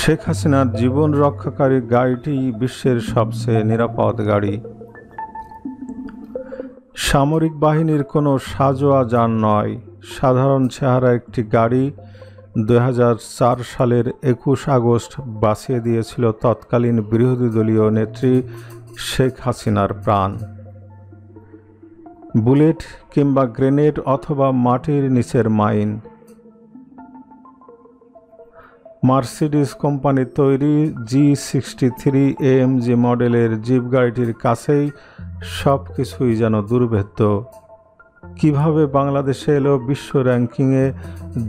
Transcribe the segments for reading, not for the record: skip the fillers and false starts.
শেখ হাসিনার জীবন রক্ষাকারী গাড়িটি বিশ্বের সবচেয়ে নিরাপদ গাড়ি। সামরিক বাহিনীর কোনো সাজোয়া যান নয়, সাধারণ চেহারা একটি গাড়ি 2004 সালের 21 আগস্ট বাঁচিয়ে দিয়েছিল তৎকালীন বিরোধী দলীয় নেত্রী শেখ হাসিনার প্রাণ। বুলেট কিংবা গ্রেনেড অথবা মাটির নিচের মাইন। মার্সিডিজ কোম্পানির তৈরি G63 AMG মডেলের জিপ গাড়িটির কাছেই সব কিছুই যেন দুর্ভেদ্য। কিভাবে বাংলাদেশে এলো বিশ্ব র্যাঙ্কিংয়ে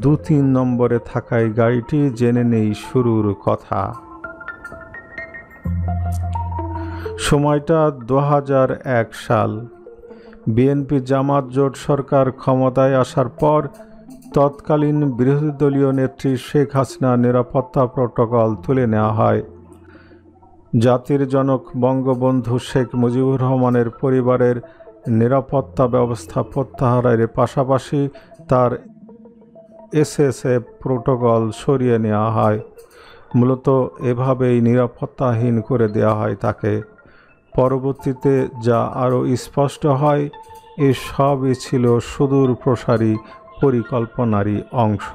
2-3 নম্বরে থাকা এই গাড়িটি জেনে নেই শুরুর কথা। সময়টা 2001 সাল। বিএনপি জামাত জোট সরকার ক্ষমতায় আসার পর তৎকালীন বিরোধী দলীয় নেত্রী শেখ হাসিনার নিরাপত্তা প্রটোকল তুলে নেওয়া হয়। জাতির জনক বঙ্গবন্ধু শেখ মুজিবুর রহমানের পরিবারের নিরাপত্তা ব্যবস্থা প্রত্যাহারের পাশাপাশি তার SSF প্রটোকল সরিয়ে নেওয়া হয়। মূলত এভাবেই নিরাপত্তাহীন করে দেওয়া হয় তাকে। পরবর্তীতে যা আরও স্পষ্ট হয়, এসবই ছিল সুদূর প্রসারী পরিকল্পনারই অংশ।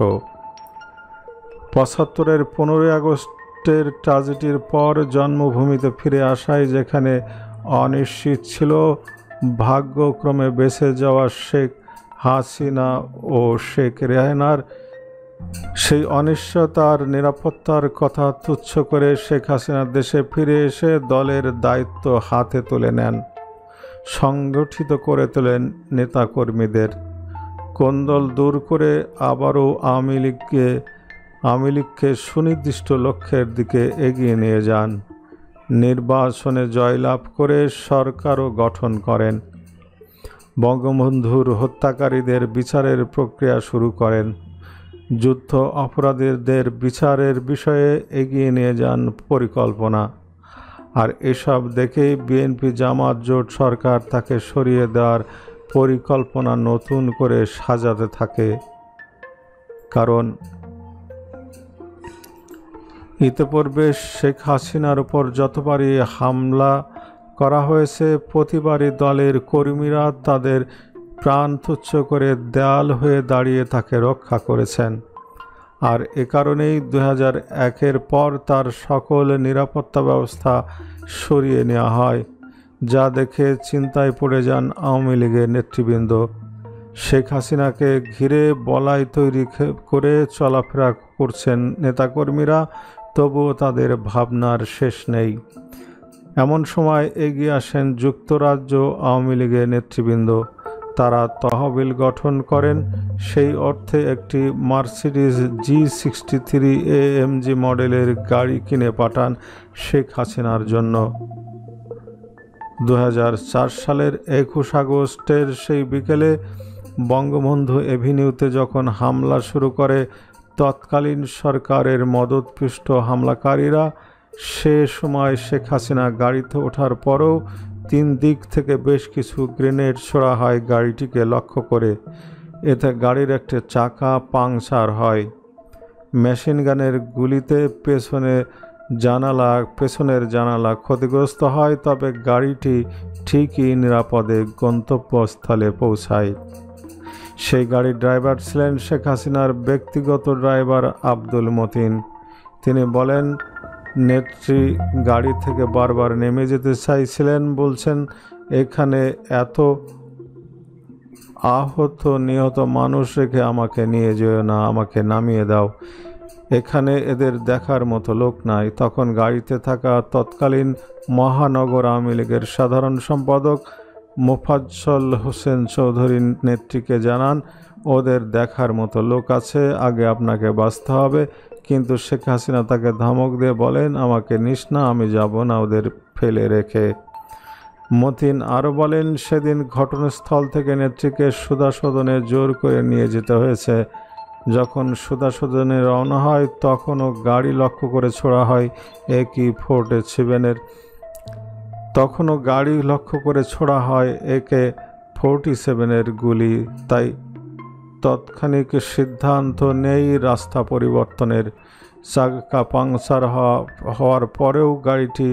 75-এর 15ই আগস্টের ট্র্যাজেডির পর জন্মভূমিতে ফিরে আসায় যেখানে অনিশ্চিত ছিল ভাগ্যক্রমে বেঁচে যাওয়া শেখ হাসিনা ও শেখ রেহানার, সেই অনিশ্চয়তার নিরাপত্তার কথা তুচ্ছ করে শেখ হাসিনা দেশে ফিরে এসে দলের দায়িত্ব হাতে তুলে নেন, সংগঠিত করে তোলেন নেতাকর্মীদের, কোন্দল দূর করে আবারও আওয়ামী লীগকে সুনির্দিষ্ট লক্ষ্যের দিকে এগিয়ে নিয়ে যান। নির্বাচনে জয়লাভ করে সরকারও গঠন করেন। বঙ্গবন্ধুর হত্যাকারীদের বিচারের প্রক্রিয়া শুরু করেন। যুদ্ধ অপরাধীদের বিচারের বিষয়ে এগিয়ে নিয়ে যান পরিকল্পনা। আর এসব দেখেই বিএনপি জামাত জোট সরকার তাকে সরিয়ে দেওয়ার পরিকল্পনা নতুন করে সাজাতে থাকে। কারণ ইতিপূর্বে শেখ হাসিনার উপর যতবারই হামলা করা হয়েছে, প্রতিবারই দলের কর্মীরা তাদের প্রাণ তুচ্ছ করে দেয়াল হয়ে দাঁড়িয়ে তাকে রক্ষা করেছেন। আর এ কারণেই 2001-এর পর তার সকল নিরাপত্তা ব্যবস্থা সরিয়ে নেওয়া হয়, যা দেখে চিন্তায় পড়ে যান আওয়ামী লীগের নেতৃবৃন্দ। শেখ হাসিনাকে ঘিরে বলয় তৈরি করে চলাফেরা করছেন নেতাকর্মীরা, তবুও তাদের ভাবনার শেষ নেই। এমন সময় এগিয়ে আসেন যুক্তরাজ্য আওয়ামী লীগের নেতৃবৃন্দ। তারা তহবিল গঠন করেন, সেই অর্থে একটি মার্সিডিজ G63 AMG মডেলের গাড়ি কিনে পাঠান শেখ হাসিনার জন্য। 2004 সালের 21 আগস্টের সেই বিকেলে বঙ্গবন্ধু এভিনিউতে যখন হামলা শুরু করে তৎকালীন সরকারের মদতপুষ্ট হামলাকারীরা, সে সময় শেখ হাসিনা গাড়িতে ওঠার পরও 3 দিক থেকে বেশ কিছু গ্রেনেড ছোড়া হয় গাড়িটিকে লক্ষ্য করে। এতে গাড়ির একটি চাকা পাংচার হয়। মেশিন গানের গুলিতে পেছনের জানালা ক্ষতিগ্রস্ত হয়, তবে গাড়িটি ঠিকই নিরাপদে গন্তব্যস্থলে পৌঁছায়। সেই গাড়ির ড্রাইভার ছিলেন শেখ হাসিনার ব্যক্তিগত ড্রাইভার আব্দুল মতিন। তিনি বলেন, নেত্রী গাড়ি থেকে বারবার নেমে যেতে চাইছিলেন, বলছেন, এখানে এত আহত নিহত মানুষ রেখে আমাকে নিয়ে যেও না, আমাকে নামিয়ে দাও, এখানে এদের দেখার মতো লোক নাই। তখন গাড়িতে থাকা তৎকালীন মহানগর আওয়ামী লীগের সাধারণ সম্পাদক মোফাজ্জল হোসেন চৌধুরী নেত্রীকে জানান, ওদের দেখার মতো লোক আছে, আগে আপনাকে বাঁচতে হবে। কিন্তু শেখ হাসিনা তাকে ধমক দিয়ে বলেন, আমাকে নিস না, আমি যাব না ওদের ফেলে রেখে। মতিন আরও বলেন, সেদিন ঘটনাস্থল থেকে নেত্রীকে সুধাসদনে জোর করে নিয়ে যেতে হয়েছে। যখন সুধাসদনে রওনা হয় তখনও গাড়ি লক্ষ্য করে ছোড়া হয় AK-47-এর AK-47 গুলি। তাই তৎক্ষণিক সিদ্ধান্ত নেই রাস্তা পরিবর্তনের। চাকা পাংচার হওয়ার পরেও গাড়িটি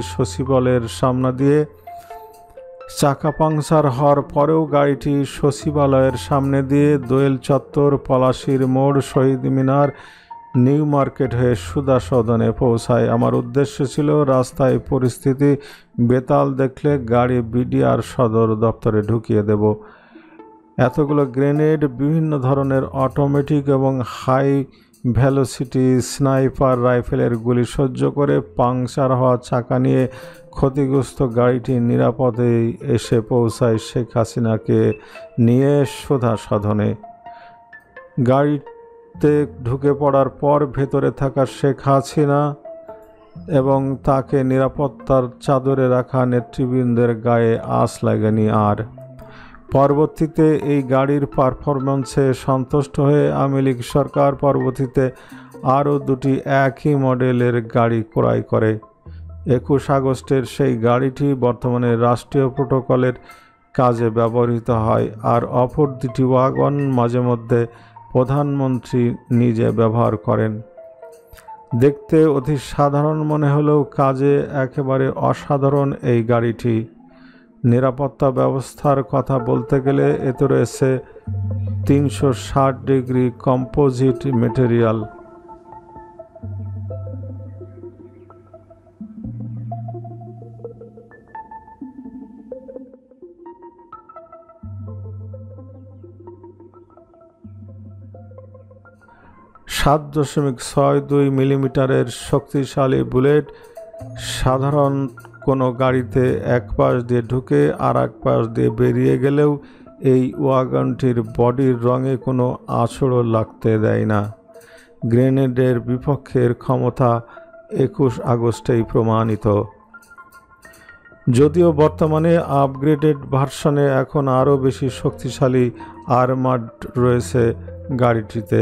সচিবালয়ের সামনে দিয়ে দোয়েল চত্বর, পলাশীর মোড়, শহীদ মিনার, নিউ মার্কেট হয়ে সুধা সদনে পৌঁছায়। আমার উদ্দেশ্য ছিল রাস্তায় পরিস্থিতি বেতাল দেখলে গাড়ি বিডিআর সদর দপ্তরে ঢুকিয়ে দেব। এতগুলো গ্রেনেড, বিভিন্ন ধরনের অটোমেটিক এবং হাই ভেলোসিটি স্নাইপার রাইফেলের গুলি সহ্য করে পাংচার হওয়া চাকা নিয়ে ক্ষতিগ্রস্ত গাড়িটি নিরাপদে এসে পৌঁছায় শেখ হাসিনাকে নিয়ে সুধা সদনে। গাড়িতে ঢুকে পড়ার পর ভেতরে থাকা শেখ হাসিনা এবং তাকে নিরাপত্তার চাদরে রাখা নেতৃবৃন্দের গায়ে আঁচ লাগেনি। আর পরবর্তীতে এই গাড়ির পারফরম্যান্সে সন্তুষ্ট হয়ে আওয়ামী লীগ সরকার পরবর্তীতে আরও দুটি একই মডেলের গাড়ি ক্রয় করে। 21 আগস্টের সেই গাড়িটি বর্তমানে রাষ্ট্রীয় প্রোটোকলের কাজে ব্যবহৃত হয়, আর অপর দুটি ওয়াগন মাঝে মধ্যে প্রধানমন্ত্রী নিজে ব্যবহার করেন। দেখতে অতি সাধারণ মনে হলেও কাজে একেবারে অসাধারণ এই গাড়িটি। নিরাপত্তা ব্যবস্থার কথা বলতে গেলে এতে রয়েছে 360 ডিগ্রি কম্পোজিট মেটেরিয়াল। .62 মিলিমিটারের শক্তিশালী বুলেট সাধারণ কোনো গাড়িতে এক পাশ দিয়ে ঢুকে আর এক পাশ দিয়ে বেরিয়ে গেলেও এই ওয়াগনটির বডির রঙে কোনো আঁচড়ও লাগতে দেয় না। গ্রেনেডের বিপক্ষের ক্ষমতা 21 আগস্টেই প্রমাণিত। যদিও বর্তমানে আপগ্রেডেড ভার্সনে এখন আরও বেশি শক্তিশালী আর্মার্ড রয়েছে গাড়িটিতে।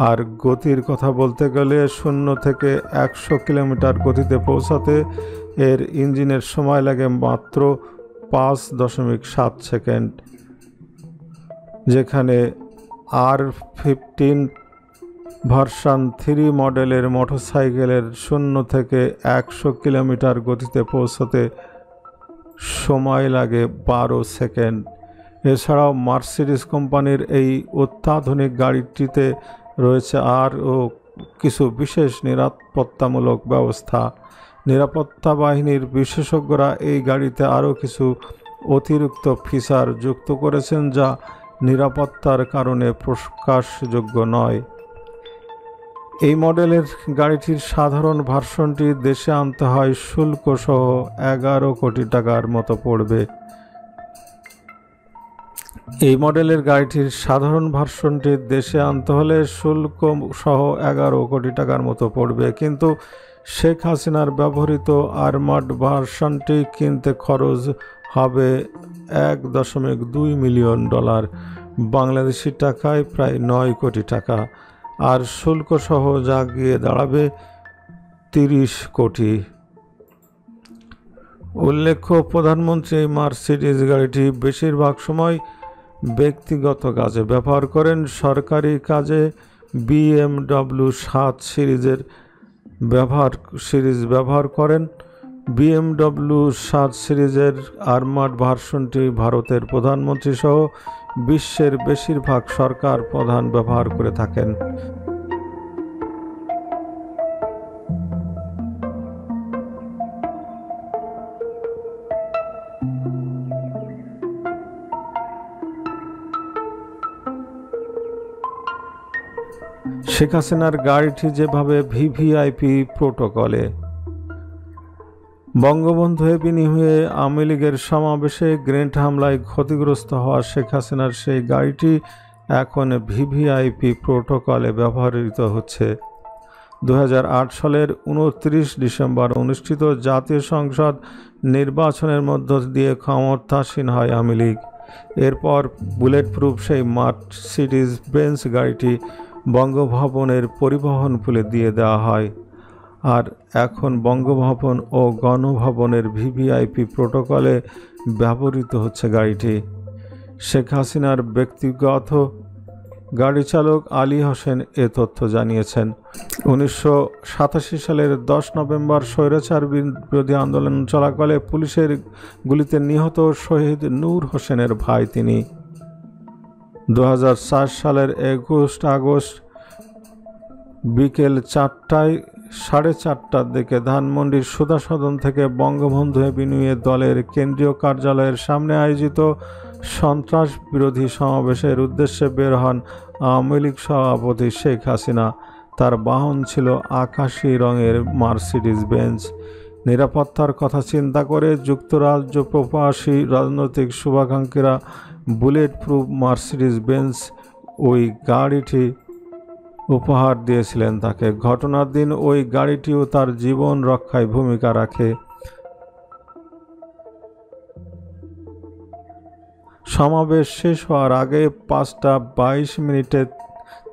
আর গতির কথা বলতে গেলে 0 থেকে 100 কিলোমিটার গতিতে পৌঁছাতে এর ইঞ্জিনের সময় লাগে মাত্র 5.7 সেকেন্ড, যেখানে R15 ভার্সন 3 মডেলের মোটরসাইকেলের 0 থেকে 100 কিলোমিটার গতিতে পৌঁছাতে সময় লাগে 12 সেকেন্ড। এছাড়াও মার্সিডিজ কোম্পানির এই অত্যাধুনিক গাড়িটিতে রয়েছে আরও কিছু বিশেষ নিরাপত্তামূলক ব্যবস্থা। নিরাপত্তা বাহিনীর বিশেষজ্ঞরা এই গাড়িতে আরও কিছু অতিরিক্ত ফিচার যুক্ত করেছেন যা নিরাপত্তার কারণে প্রকাশযোগ্য নয়। এই মডেলের গাড়িটির সাধারণ ভার্সনটি দেশে আনতে হয় শুল্কসহ 11 কোটি টাকার মতো পড়বে। এই মডেলের গাড়িটির সাধারণ ভার্সনটি দেশে আনতে হলে শুল্ক সহ 11 কোটি টাকার মতো পড়বে, কিন্তু শেখ হাসিনার ব্যবহৃত আর্মার্ড ভার্সনটি কিনতে খরচ হবে $1.2 মিলিয়ন, বাংলাদেশি টাকায় প্রায় 9 কোটি টাকা, আর শুল্ক সহ যা গিয়ে দাঁড়াবে 30 কোটি। উল্লেখ্য, প্রধানমন্ত্রী এই মার্সিডিজ গাড়িটি বেশিরভাগ সময় ব্যক্তিগত কাজে ব্যবহার করেন। সরকারি কাজে BMW 7 সিরিজ ব্যবহার করেন। BMW 7 সিরিজের আর্মার্ড ভার্সনটি ভারতের প্রধানমন্ত্রী সহ বিশ্বের বেশিরভাগ সরকার প্রধান ব্যবহার করে থাকেন। শেখ হাসিনার গাড়িটি যেভাবে ভিভিআইপি প্রোটোকলে বঙ্গবন্ধু এভিনিউ হয়ে আওয়ামী লীগের সমাবেশে গ্রেনেড হামলায় ক্ষতিগ্রস্ত হওয়া শেখ হাসিনার সেই গাড়িটি এখন ভিভিআইপি প্রোটোকলে ব্যবহৃত হচ্ছে। 2008 সালের 29 ডিসেম্বর অনুষ্ঠিত জাতীয় সংসদ নির্বাচনের মধ্য দিয়ে ক্ষমতাসীন হয় আওয়ামী লীগ। এরপর বুলেট প্রুফ সেই মার্সিডিজ বেঞ্জ গাড়িটি বঙ্গভবনের পরিবহন পুলে দিয়ে দেওয়া হয়, আর এখন বঙ্গভবন ও গণভবনের ভিভিআইপি প্রোটোকলে ব্যবহৃত হচ্ছে গাড়িটি। শেখ হাসিনার ব্যক্তিগত গাড়ি চালক আলী হোসেন এ তথ্য জানিয়েছেন। 1987 সালের 10 নভেম্বর স্বৈরাচার বিরোধী আন্দোলন চলাকালে পুলিশের গুলিতে নিহত শহীদ নূর হোসেনের ভাই তিনি। 2004 সালের 21 আগস্ট বিকেল 4:30টার দিকে ধানমন্ডির সুধা সদন থেকে বঙ্গবন্ধু এভিনিউয়ে দলের কেন্দ্রীয় কার্যালয়ের সামনে আয়োজিত সন্ত্রাস বিরোধী সমাবেশের উদ্দেশ্যে বের হন আওয়ামী লীগ সভাপতি শেখ হাসিনা। তার বাহন ছিল আকাশী রঙের মার্সিডিজ বেঞ্জ। নিরাপত্তার কথা চিন্তা করে যুক্তরাজ্য প্রবাসী রাজনৈতিক শুভাকাঙ্ক্ষীরা বুলেট প্রুফ মার্সিডিজ বেঞ্জ ওই গাড়িটি উপহার দিয়েছিলেন তাকে। ঘটনার দিন ওই গাড়িটিও তার জীবন রক্ষায় ভূমিকা রাখে। সমাবেশ শেষ হওয়ার আগে 5:22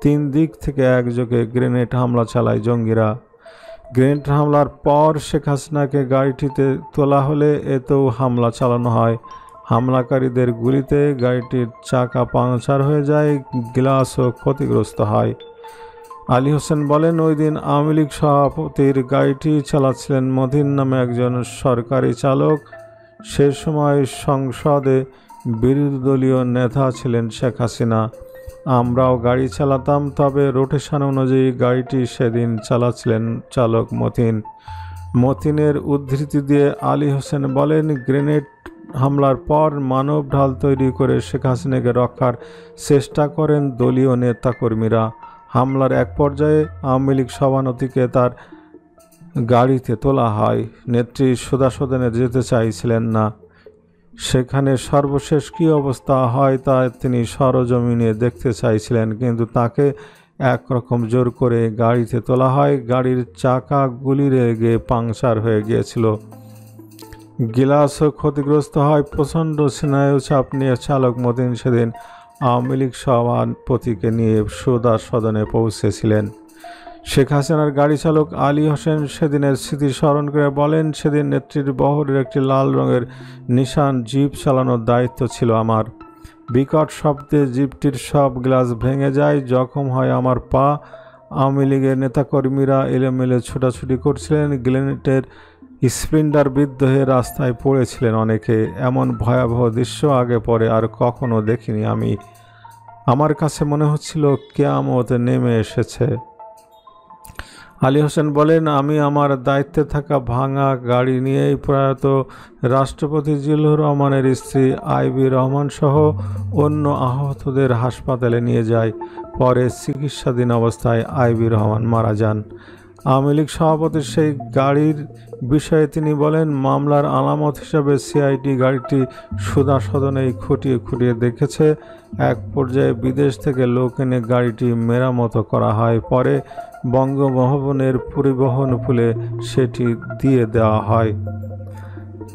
3 দিক থেকে একযোগে গ্রেনেড হামলা চালায় জঙ্গিরা। গ্রেনেড হামলার পর শেখ হাসিনাকে গাড়িটিতে তোলা হলে এতেও হামলা চালানো হয়। হামলাকারীদের গুলিতে গাড়িটির চাকা পাংচার হয়ে যায়, গ্লাসও ক্ষতিগ্রস্ত হয়। আলী হোসেন বলেন, ওই দিন আওয়ামী লীগ সভাপতির গাড়িটি চালাচ্ছিলেন মতিন নামে একজন সরকারি চালক। সে সময় সংসদে বিরোধী দলীয় নেতা ছিলেন শেখ হাসিনা। আমরাও গাড়ি চালাতাম, তবে রোটেশন অনুযায়ী গাড়িটি সেদিন চালাচ্ছিলেন চালক মতিনের উদ্ধৃতি দিয়ে আলী হোসেন বলেন, গ্রেনেড হামলার পর মানব ঢাল তৈরি করে শেখ হাসিনাকে রক্ষার চেষ্টা করেন দলীয় নেতাকর্মীরা। হামলার এক পর্যায়ে আওয়ামী লীগ সভাপতিকে তার গাড়িতে তোলা হয়। নেত্রী সুধা সদনে যেতে চাইছিলেন না। সেখানে সর্বশেষ কী অবস্থা হয় তা তিনি সরজমিনে দেখতে চাইছিলেন, কিন্তু তাকে একরকম জোর করে গাড়িতে তোলা হয়। গাড়ির চাকা গুলি লেগে পাংচার হয়ে গিয়েছিল, গ্লাসও ক্ষতিগ্রস্ত হয়। প্রচণ্ড স্নায়ু চাপ নিয়ে চালক মতিন সেদিন আওয়ামী লীগ সভাপতিকে নিয়ে সুধা সদনে পৌঁছেছিলেন। শেখ হাসিনার গাড়ি চালক আলী হোসেন সেদিনের স্মৃতি স্মরণ করে বলেন, সেদিন নেত্রীর বহরের একটি লাল রঙের নিশান জিপ চালানোর দায়িত্ব ছিল আমার। বিকট শব্দে জিপটির সব গ্লাস ভেঙে যায়, জখম হয় আমার পা। আওয়ামী লীগের নেতাকর্মীরা এলোমেলো ছোটাছুটি করছিলেন, গ্রেনেডের স্প্লিন্টার বিদ্ধ হয়ে রাস্তায় পড়েছিলেন অনেকে। এমন ভয়াবহ দৃশ্য আগে পরে আর কখনো দেখিনি আমি। আমার কাছে মনে হচ্ছিল কিয়ামত নেমে এসেছে। আলী হোসেন বলেন, আমি আমার দায়িত্বে থাকা ভাঙা গাড়ি নিয়েই প্রয়াত রাষ্ট্রপতি জিল্লুর রহমানের স্ত্রী আইবি রহমান সহ অন্য আহতদের হাসপাতালে নিয়ে যাই। পরে চিকিৎসাধীন অবস্থায় আইবি রহমান মারা যান। আওয়ামী লীগ সভাপতির সেই গাড়ির বিষয়ে তিনি বলেন, মামলার আলামত হিসাবে সিআইডি গাড়িটি সুধা সদনেই খুঁটিয়ে দেখেছে। এক পর্যায়ে বিদেশ থেকে লোক এনে গাড়িটি মেরামত করা হয়। পরে বঙ্গভবনের পরিবহন ফুলে সেটি দিয়ে দেওয়া হয়।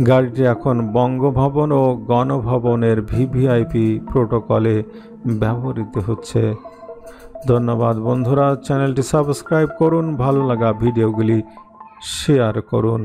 গাড়িটি এখন বঙ্গভবন ও গণভবনের ভিভিআইপি প্রোটোকলে ব্যবহৃত হচ্ছে। ধন্যবাদ বন্ধুরা, চ্যানেলটি সাবস্ক্রাইব করুন, ভালো লাগা ভিডিওগুলি শেয়ার করুন।